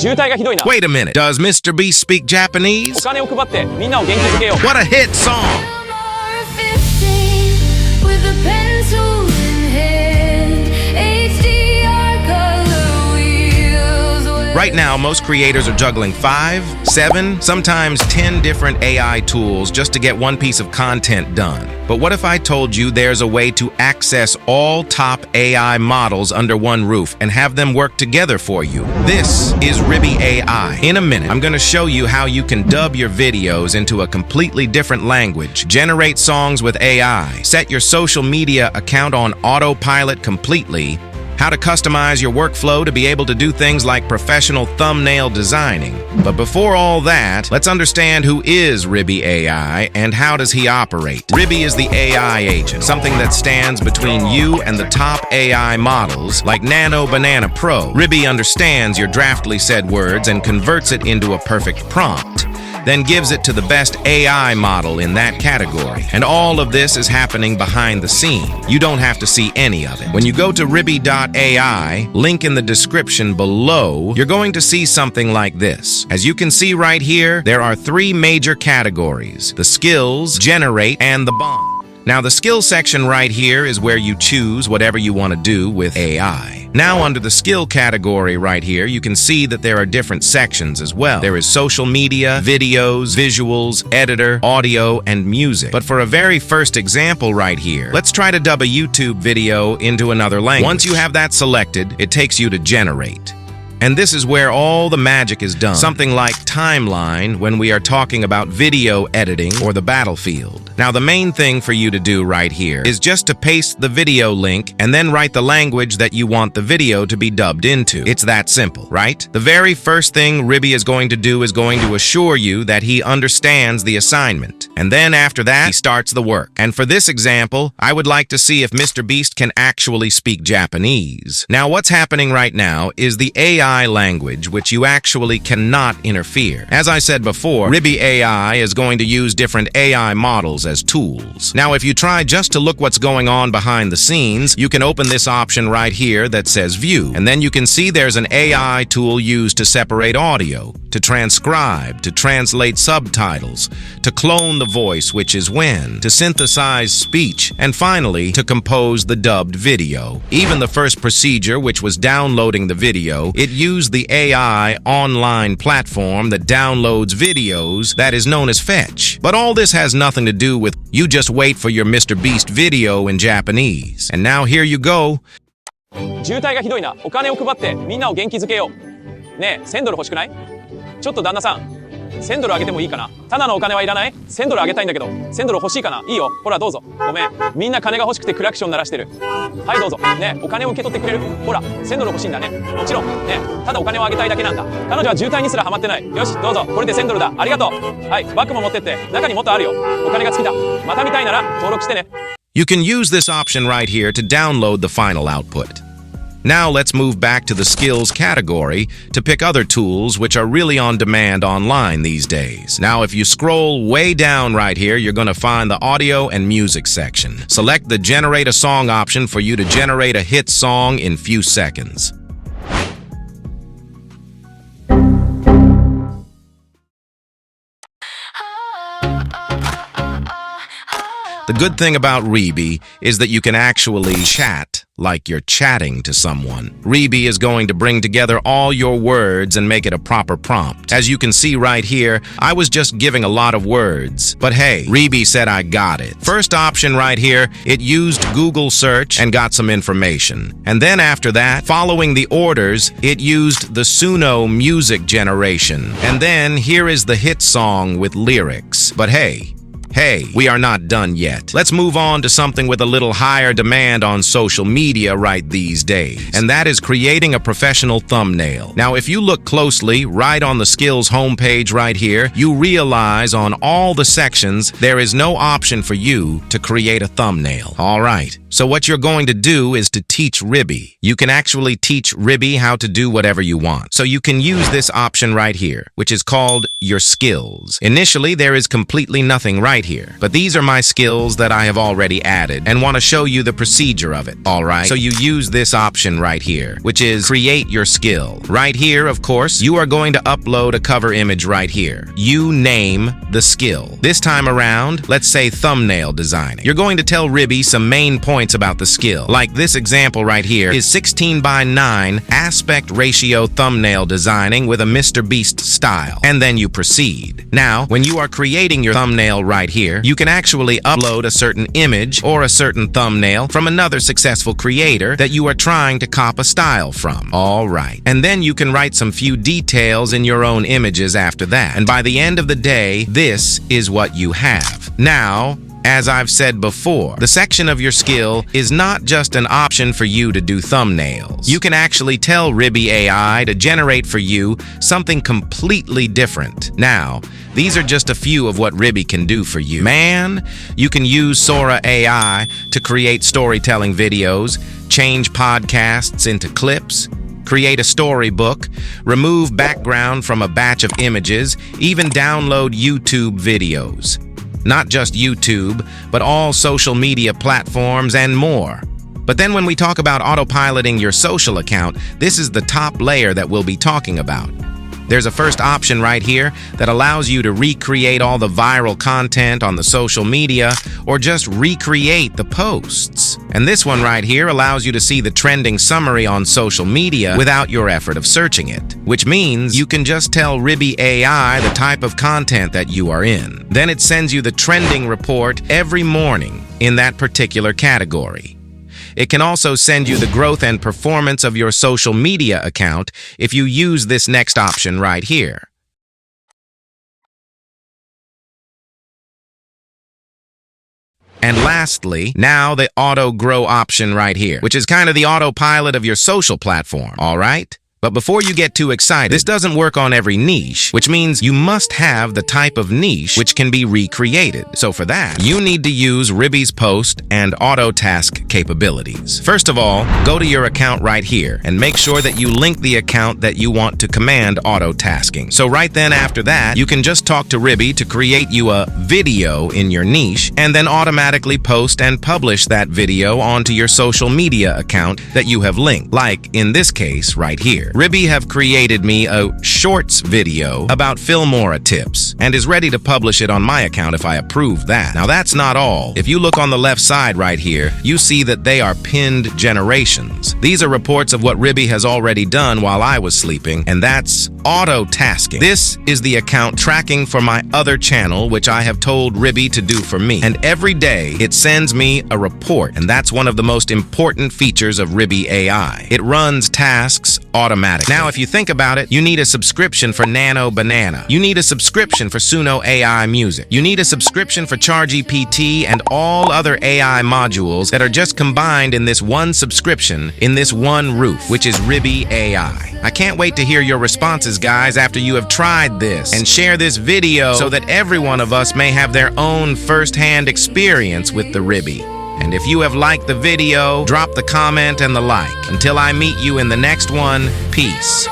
渋滞がひどいな。 Wait a minute, does Mr. Beast speak お Japanese? 金を配ってみんなを元気づけよう。 What a hit song! With a pencil in hand, HDR color wheels. Right now, most creators are juggling 5, 7, sometimes 10 different AI tools just to get one piece of content done. But what if I told you there's a way to access all top AI models under one roof and have them work together for you? This is Ribbi Ai. In a minute, I'm going to show you how you can dub your videos into a completely different language, generate songs with AI, set your social media account on autopilot completely, how to customize your workflow to be able to do things like professional thumbnail designing. But before all that, let's understand who is Ribbi Ai and how does he operate. Ribbi is the AI agent, something that stands between you and the top AI models like Nano Banana Pro. Ribbi understands your draftly said words and converts it into a perfect prompt, then gives it to the best AI model in that category. And all of this is happening behind the scene. You don't have to see any of it. When you go to Ribbi.ai, link in the description below, you're going to see something like this. As you can see right here, there are 3 major categories: the skills, generate, and the bond. Now, the skill section right here is where you choose whatever you want to do with AI. Now, under the skill category right here, you can see that there are different sections as well. There is social media, videos, visuals, editor, audio, and music. But for a very first example right here, let's try to dub a YouTube video into another language. Once you have that selected, it takes you to generate. And this is where all the magic is done. Something like timeline when we are talking about video editing or the battlefield. Now, the main thing for you to do right here is just to paste the video link and then write the language that you want the video to be dubbed into. It's that simple, right? The very first thing Ribbi is going to do is going to assure you that he understands the assignment. And then after that, he starts the work. And for this example, I would like to see if Mr. Beast can actually speak Japanese. Now, what's happening right now is the AI language, which you actually cannot interfere. As I said before, Ribbi Ai is going to use different AI models as tools. Now, if you try just to look what's going on behind the scenes, you can open this option right here that says View, and then you can see there's an AI tool used to separate audio, to transcribe, to translate subtitles, to clone the voice, which is when, to synthesize speech, and finally, to compose the dubbed video. Even the first procedure, which was downloading the video, it used the AI online platform that downloads videos that is known as Fetch. But all this has nothing to do with you just wait for your Mr. Beast video in Japanese. And now here you go. 渋滞がひどいな。お金を配ってみんなを元気づけよう。ねえ、1000ドル欲しくない？ちょっと旦那さん、1000ドルあげてもいいかな？ただのお金はいらない？ 1000 ドルあげたいんだけど、1000ドル欲しいかな？いいよ。ほらどうぞ。ごめん。みんな金が欲しくてクラクション鳴らしてる。はいどうぞ。ねえ、お金を受け取ってくれる？ほら、1000ドル欲しいんだね。もちろん。ねえ、ただお金をあげたいだけなんだ。彼女は渋滞にすらハマってない。よし、どうぞ。これで1000ドルだ。ありがとう。はい、バッグも持ってって。中にもっとあるよ。お金が好きだ。また見たいなら登録してね。You can use this option right here to download the final output. Now let's move back to the skills category to pick other tools which are really on demand online these days. Now, if you scroll way down right here, you're going to find the audio and music section. Select the generate a song option for you to generate a hit song in few seconds. The good thing about Ribbi is that you can actually chat like you're chatting to someone. Ribbi is going to bring together all your words and make it a proper prompt. As you can see right here, I was just giving a lot of words. But hey, Ribbi said I got it. First option right here, it used Google search and got some information. And then after that, following the orders, it used the Suno music generation. And then here is the hit song with lyrics. But hey, we are not done yet. Let's move on to something with a little higher demand on social media right these days, and that is creating a professional thumbnail. Now, if you look closely right on the skills homepage right here, you realize on all the sections there is no option for you to create a thumbnail. All right. So what you're going to do is to teach Ribbi. You can actually teach Ribbi how to do whatever you want. So you can use this option right here, which is called your skills. Initially, there is completely nothing right right here. But these are my skills that I have already added and want to show you the procedure of it, all right? So you use this option right here, which is create your skill. Right here, of course, you are going to upload a cover image right here. You name the skill. This time around, let's say thumbnail designing. You're going to tell Ribbi some main points about the skill. Like this example right here is 16:9 aspect ratio thumbnail designing with a Mrbeast style. And then you proceed. Now, when you are creating your thumbnail right here, you can actually upload a certain image or a certain thumbnail from another successful creator that you are trying to copy a style from. All right. And then you can write some few details in your own images after that. And by the end of the day, this is what you have. Now, as I've said before, the section of your skill is not just an option for you to do thumbnails. You can actually tell Ribbi Ai to generate for you something completely different. Now, these are just a few of what Ribbi can do for you. Man, you can use Sora AI to create storytelling videos, change podcasts into clips, create a storybook, remove background from a batch of images, even download YouTube videos. Not just YouTube, but all social media platforms and more. But then when we talk about autopiloting your social account, this is the top layer that we'll be talking about. There's a first option right here that allows you to recreate all the viral content on the social media or just recreate the posts. And this one right here allows you to see the trending summary on social media without your effort of searching it, which means you can just tell Ribbi Ai the type of content that you are in. Then it sends you the trending report every morning in that particular category. It can also send you the growth and performance of your social media account if you use this next option right here. And lastly, now the auto grow option right here, which is kind of the autopilot of your social platform, all right? But before you get too excited, this doesn't work on every niche, which means you must have the type of niche which can be recreated. So for that, you need to use Ribbi's post and auto task capabilities. First of all, go to your account right here and make sure that you link the account that you want to command auto tasking. So right then after that, you can just talk to Ribbi to create you a video in your niche and then automatically post and publish that video onto your social media account that you have linked, like in this case right here. Ribbi have created me a shorts video about Filmora tips and is ready to publish it on my account if I approve that. Now that's not all. If you look on the left side right here, you see that they are pinned generations. These are reports of what Ribbi has already done while I was sleeping, and that's auto tasking. This is the account tracking for my other channel, which I have told Ribbi to do for me. And every day it sends me a report, and that's one of the most important features of Ribbi Ai. It runs tasks automatically. Now, if you think about it, you need a subscription for Nano Banana. You need a subscription for Suno AI Music. You need a subscription for CharGPT and all other AI modules that are just combined in this one subscription, in this one roof, which is Ribbi Ai. I can't wait to hear your responses, guys, after you have tried this, and share this video so that every one of us may have their own first-hand experience with the Ribbi. And if you have liked the video, drop the comment and the like. Until I meet you in the next one, peace.